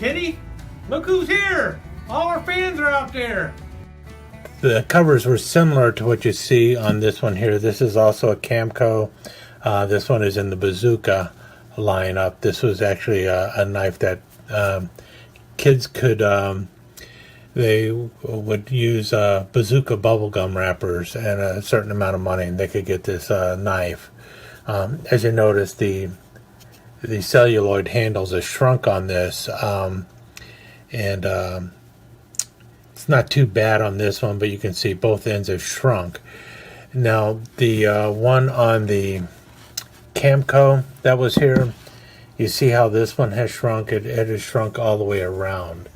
Kitty, look who's here! All our fans are out there! The covers were similar to what you see on this one here. This is also a Camco. This one is in the Bazooka lineup. This was actually a knife that kids could, they would use Bazooka bubblegum wrappers and a certain amount of money, and they could get this knife. As you notice, the celluloid handles are shrunk on this, and it's not too bad on this one, but you can see both ends have shrunk. Now, the one on the Camco that was here, you see how this one has shrunk? It has shrunk all the way around.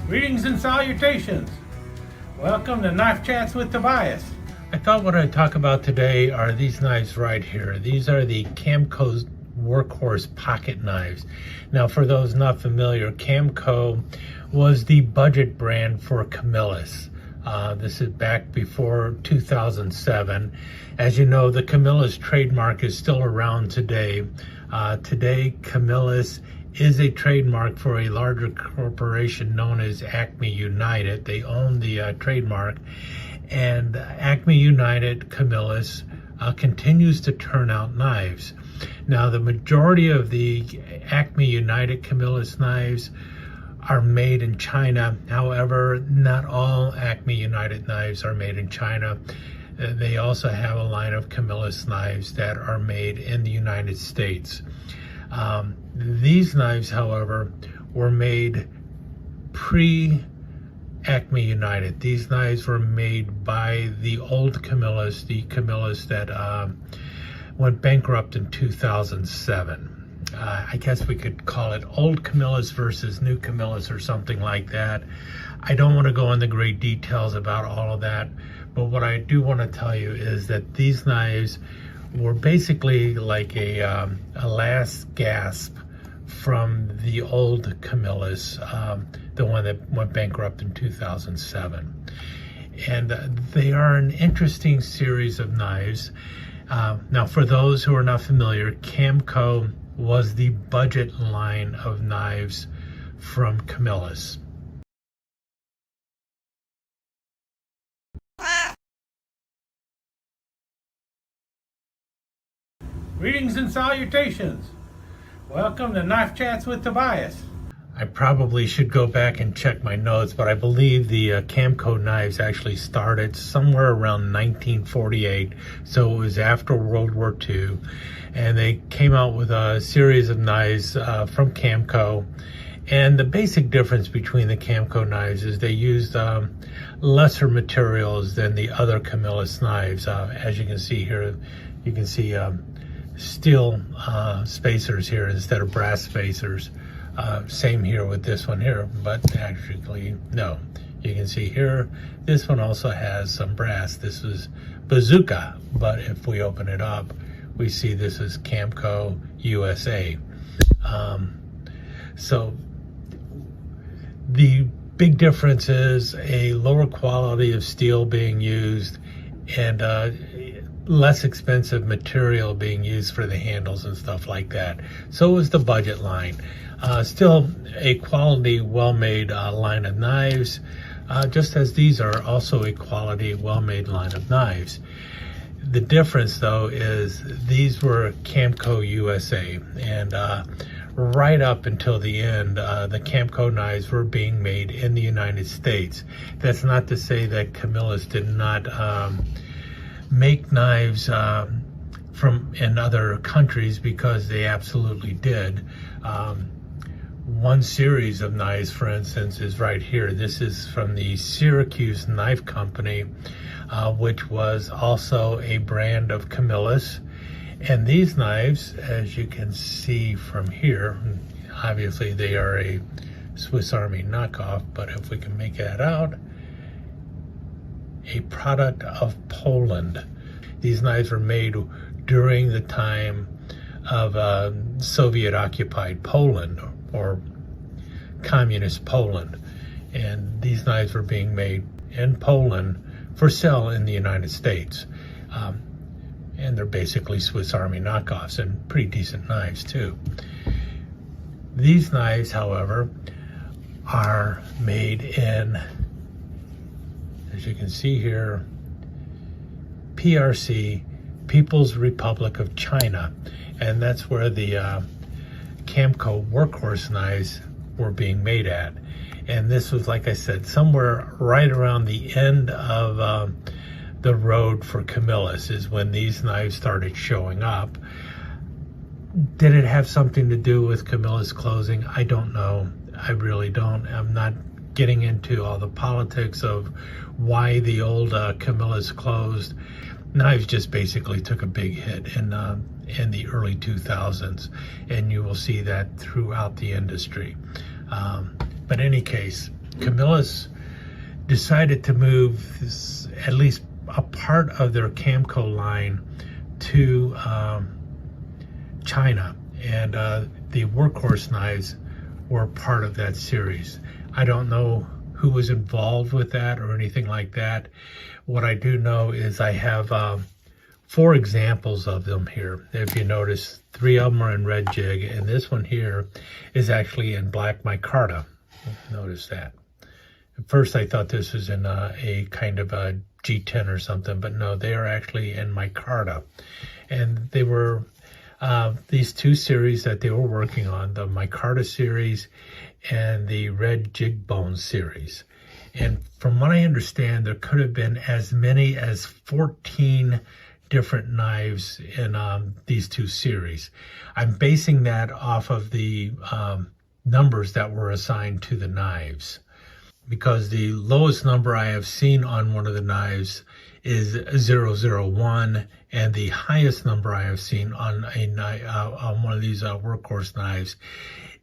Greetings and salutations. Welcome to Knife Chats with Tobias. I thought what I'd talk about today are these knives right here. These are the Camco Workhorse pocket knives. Now, for those not familiar, Camco was the budget brand for Camillus. This is back before 2007. As you know, the Camillus trademark is still around today. Today, Camillus is a trademark for a larger corporation known as Acme United. They own the trademark. And Acme United Camillus continues to turn out knives. Now, the majority of the Acme United Camillus knives are made in China. However, not all Acme United knives are made in China. They also have a line of Camillus knives that are made in the United States. These knives, however, were made pre-Acme United. These knives were made by the old Camillus, the Camillus that went bankrupt in 2007. I guess we could call it old Camillus versus new Camillus or something like that. I don't want to go into great details about all of that, but what I do want to tell you is that these knives were basically like a last gasp from the old Camillus, the one that went bankrupt in 2007. And they are an interesting series of knives. Now, for those who are not familiar, Camco was the budget line of knives from Camillus. Greetings and salutations. Welcome to Knife Chats with Tobias. I probably should go back and check my notes, but I believe the Camco knives actually started somewhere around 1948, so it was after World War II, and they came out with a series of knives from Camco. And the basic difference between the Camco knives is they used lesser materials than the other Camillus knives. As you can see here, you can see steel spacers here instead of brass spacers. Same here with this one here, but actually, no. You can see here, this one also has some brass. This is Bazooka, but if we open it up, we see this is Camco USA. So the big difference is a lower quality of steel being used and less expensive material being used for the handles and stuff like that. So is the budget line. Still a quality, well-made line of knives, just as these are also a quality, well-made line of knives. The difference, though, is these were Camco USA, and right up until the end, the Camco knives were being made in the United States. That's not to say that Camillus did not make knives from in other countries, because they absolutely did. One series of knives, for instance, is right here. This is from the Syracuse Knife Company, which was also a brand of Camillus. And these knives, as you can see from here, obviously they are a Swiss Army knockoff, but if we can make that out, a product of Poland. These knives were made during the time of Soviet-occupied Poland, or communist Poland. And these knives were being made in Poland for sale in the United States. And they're basically Swiss Army knockoffs and pretty decent knives too. These knives, however, are made in, as you can see here, PRC, People's Republic of China. And that's where the Camco Workhorse knives were being made at. And this was, like I said, somewhere right around the end of the road for Camillus is when these knives started showing up. Did it have something to do with Camillus closing? I don't know. I really don't. I'm not getting into all the politics of why the old Camillus closed. Knives just basically took a big hit in the early 2000s, and you will see that throughout the industry. But in any case, Camillus decided to move this, at least a part of their Camco line, to China, and the Workhorse knives were part of that series. I don't know who was involved with that or anything like that. What I do know is I have 4 examples of them here. If you notice, 3 of them are in red jig, and this one here is actually in black micarta. Notice that. At first I thought this was in a kind of a G10 or something, but no, they are actually in micarta. And they were these 2 series that they were working on, the micarta series and the red jig bone series. And from what I understand, there could have been as many as 14 different knives in these 2 series. I'm basing that off of the numbers that were assigned to the knives, because the lowest number I have seen on one of the knives is 001, and the highest number I have seen on a knife, on one of these Workhorse knives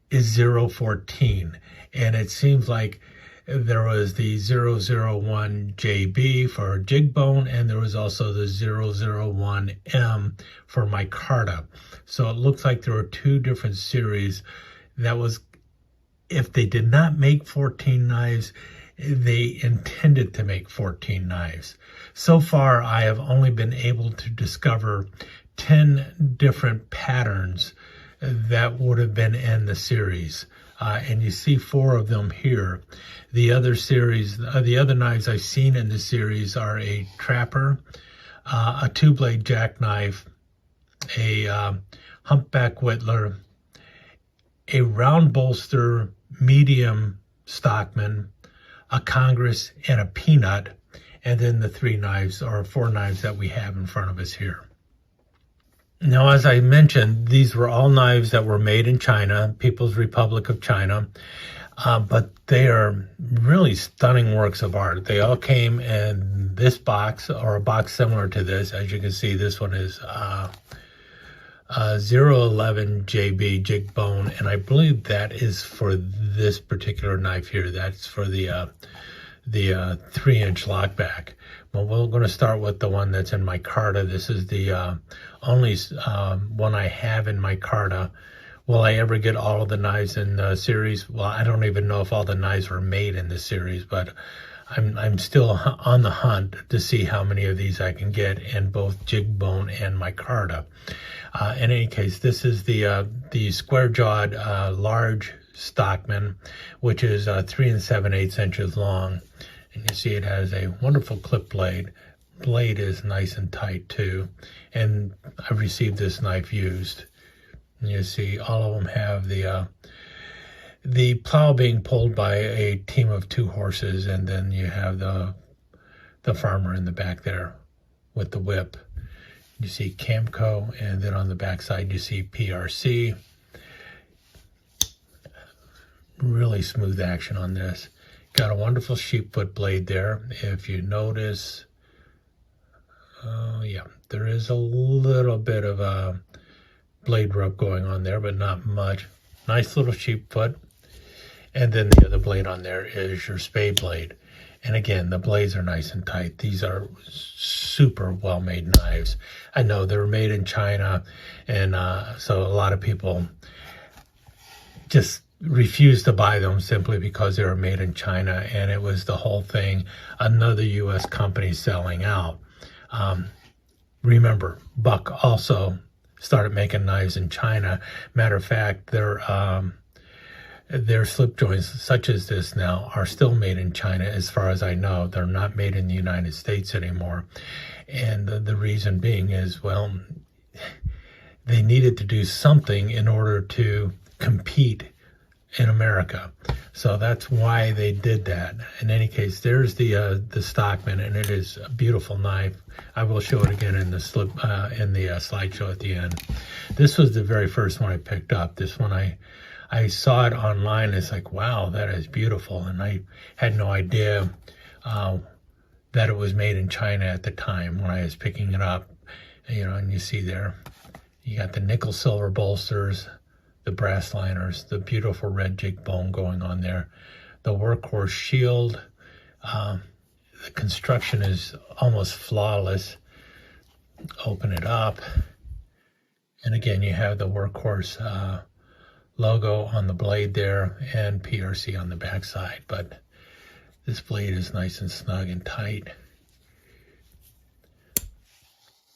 is 014. And it seems like there was the 001 JB for jig bone, and there was also the 001M for micarta. So it looks like there were 2 different series. That was, if they did not make 14 knives, they intended to make 14 knives. So far, I have only been able to discover 10 different patterns that would have been in the series. And you see 4 of them here. The other series, the other knives I've seen in the series are a trapper, a 2-blade jackknife, a humpback whittler, a round bolster medium stockman, a Congress, and a peanut, and then the 3 knives or 4 knives that we have in front of us here. Now, as I mentioned, these were all knives that were made in China, People's Republic of China, but they are really stunning works of art. They all came in this box, or a box similar to this. As you can see, this one is 011 JB jig bone, and I believe that is for this particular knife here. That's for the 3-inch lockback. Well, we're going to start with the one that's in micarta. This is the only one I have in micarta. Will I ever get all of the knives in the series? Well, I don't even know if all the knives were made in the series, but I'm still on the hunt to see how many of these I can get in both jig bone and micarta. In any case, this is the square-jawed large stockman, which is 3 7/8 inches long. And you see it has a wonderful clip blade. Blade is nice and tight too. And I've received this knife used. And you see all of them have the plow being pulled by a team of 2 horses, and then you have the farmer in the back there with the whip. You see Camco, and then on the back side you see PRC. Really smooth action on this. Got a wonderful sheepfoot blade there. If you notice, yeah, there is a little bit of a blade rub going on there, but not much. Nice little sheepfoot. And then the other blade on there is your spade blade. And again, the blades are nice and tight. These are super well-made knives. I know they were made in China, and so a lot of people just refused to buy them simply because they were made in China, and it was the whole thing, another U.S. company selling out. remember, Buck also started making knives in China. Matter of fact, their slip joints, such as this now, are still made in China as far as I know. They're not made in the United States anymore. And the reason being is, well, they needed to do something in order to compete in America. So that's why they did that. In any case, there's the Stockman, and it is a beautiful knife. I will show it again in the slideshow at the end. This was the very first one I picked up. This one I saw it online. It's like, wow, that is beautiful. And I had no idea that it was made in China at the time when I was picking it up. You know, and you see there, you got the nickel silver bolsters, the brass liners, the beautiful red jig bone going on there, the Workhorse shield. The construction is almost flawless. Open it up. And again, you have the Workhorse logo on the blade there and PRC on the backside, but this blade is nice and snug and tight.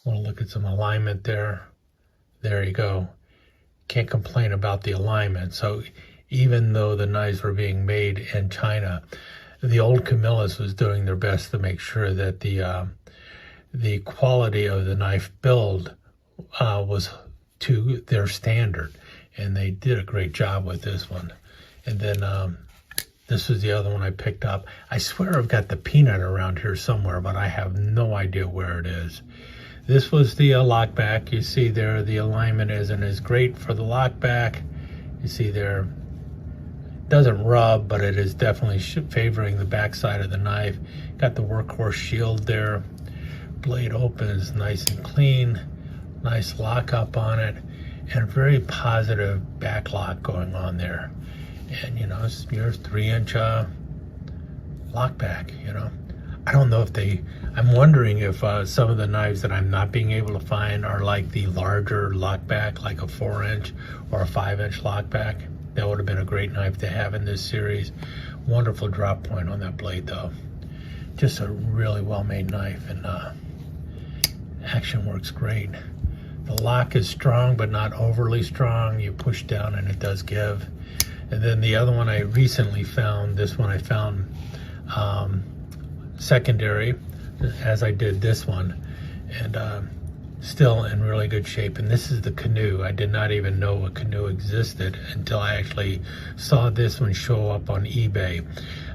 We'll look at some alignment there. There you go. Can't complain about the alignment. So even though the knives were being made in China, the old Camillus was doing their best to make sure that the quality of the knife build was to their standard. And they did a great job with this one. And then this was the other one I picked up. I swear I've got the peanut around here somewhere, but I have no idea where it is. This was the lockback. You see there, the alignment isn't as great for the lockback. You see there, doesn't rub, but it is definitely favoring the backside of the knife. Got the Workhorse shield there. Blade opens nice and clean. Nice lockup on it. And very positive back lock going on there. And, you know, it's your 3-inch lockback, you know. I don't know if I'm wondering if some of the knives that I'm not being able to find are like the larger lockback, like a 4-inch or a 5-inch lockback. That would have been a great knife to have in this series. Wonderful drop point on that blade though. Just a really well-made knife, and action works great. The lock is strong, but not overly strong. You push down and it does give. And then the other one I recently found, this one I found secondary, as I did this one, and still in really good shape. And this is the Canoe. I did not even know a Canoe existed until I actually saw this one show up on eBay.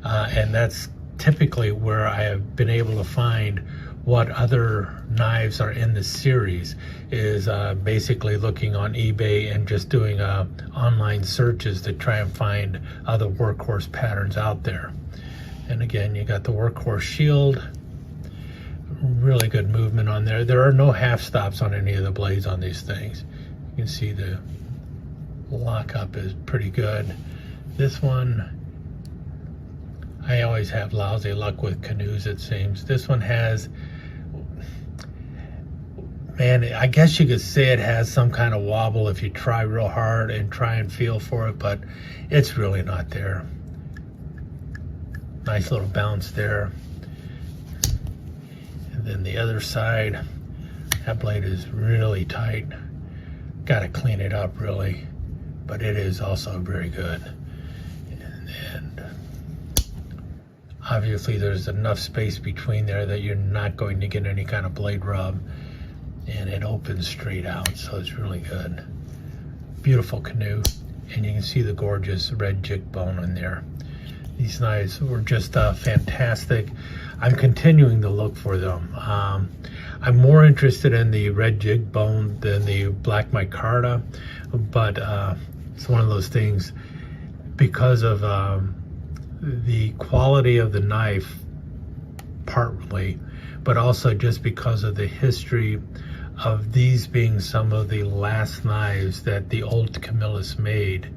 And that's typically where I have been able to find what other knives are in the series, is basically looking on eBay and just doing online searches to try and find other Workhorse patterns out there. And again, you got the Workhorse shield, really good movement on there. There are no half stops on any of the blades on these things. You can see the lockup is pretty good. This one, I always have lousy luck with Canoes, it seems. This one has, man, I guess you could say it has some kind of wobble if you try real hard and try and feel for it, but it's really not there. Nice little bounce there. And then the other side, that blade is really tight. Got to clean it up really, but it is also very good. And obviously there's enough space between there that you're not going to get any kind of blade rub, and it opens straight out, so it's really good. Beautiful Canoe, and you can see the gorgeous red jig bone in there. These knives were just fantastic. I'm continuing to look for them. I'm more interested in the red jig bone than the black micarta, but it's one of those things, because of the quality of the knife, partly, but also just because of the history of these being some of the last knives that the old Camillus made.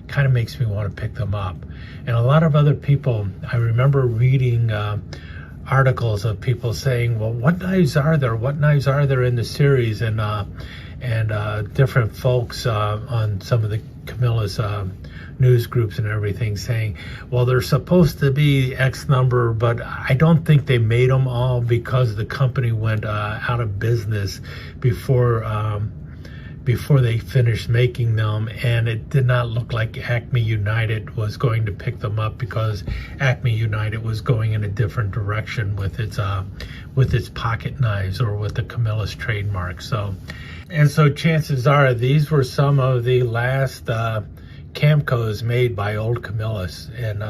Kind of makes me want to pick them up. And a lot of other people, I remember reading articles of people saying, well, what knives are there? What knives are there in the series? And different folks on some of the Camillus news groups and everything saying, well, they're supposed to be X number, but I don't think they made them all because the company went out of business before they finished making them, and it did not look like Acme United was going to pick them up because Acme United was going in a different direction with its pocket knives, or with the Camillus trademark. So chances are these were some of the last Camcos made by old Camillus, and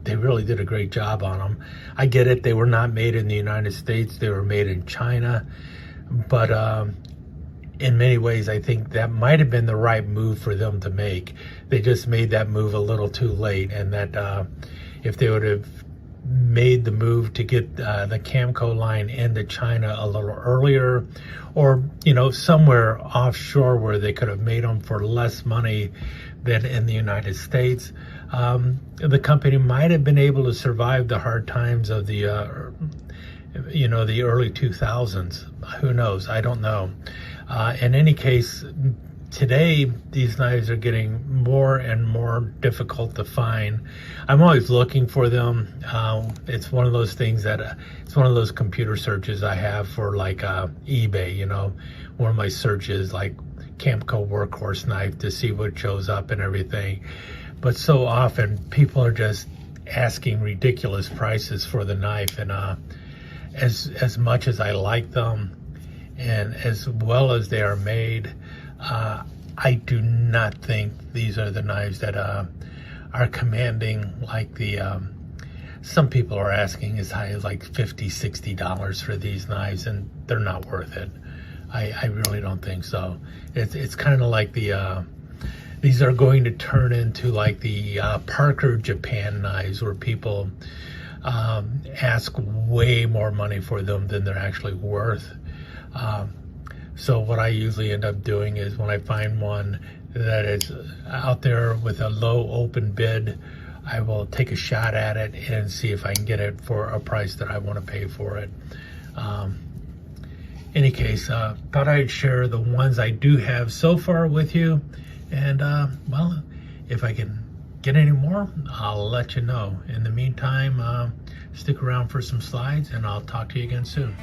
they really did a great job on them. I get it, they were not made in the United States, they were made in China, but in many ways, I think that might have been the right move for them to make. They just made that move a little too late, and that if they would have made the move to get the Camco line into China a little earlier, or somewhere offshore where they could have made them for less money than in the United States, the company might have been able to survive the hard times of the the early 2000s. Who knows? I don't know. In any case, today these knives are getting more and more difficult to find. I'm always looking for them. It's one of those things that it's one of those computer searches I have for, like eBay. One of my searches, like Camco Workhorse knife, to see what shows up and everything. But so often people are just asking ridiculous prices for the knife, and as much as I like them, and as well as they are made, I do not think these are the knives that are commanding, like the some people are asking as high as like $50-$60 for these knives, and they're not worth it. I really don't think so. It's kind of like these are going to turn into like the Parker Japan knives, where people ask way more money for them than they're actually worth. So what I usually end up doing is, when I find one that is out there with a low open bid, I will take a shot at it and see if I can get it for a price that I want to pay for it. Any case, thought I'd share the ones I do have so far with you, and well, if I can get any more, I'll let you know. In the meantime, stick around for some slides, and I'll talk to you again soon.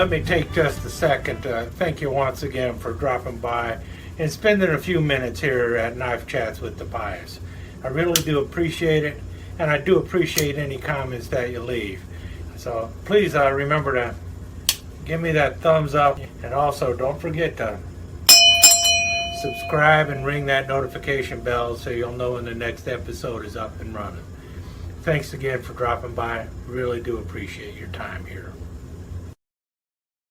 let me take just a second to thank you once again for dropping by and spending a few minutes here at Knife Chats with Tobias. I really do appreciate it, and I do appreciate any comments that you leave. So please remember to give me that thumbs up, and also don't forget to subscribe and ring that notification bell so you'll know when the next episode is up and running. Thanks again for dropping by. Really do appreciate your time here.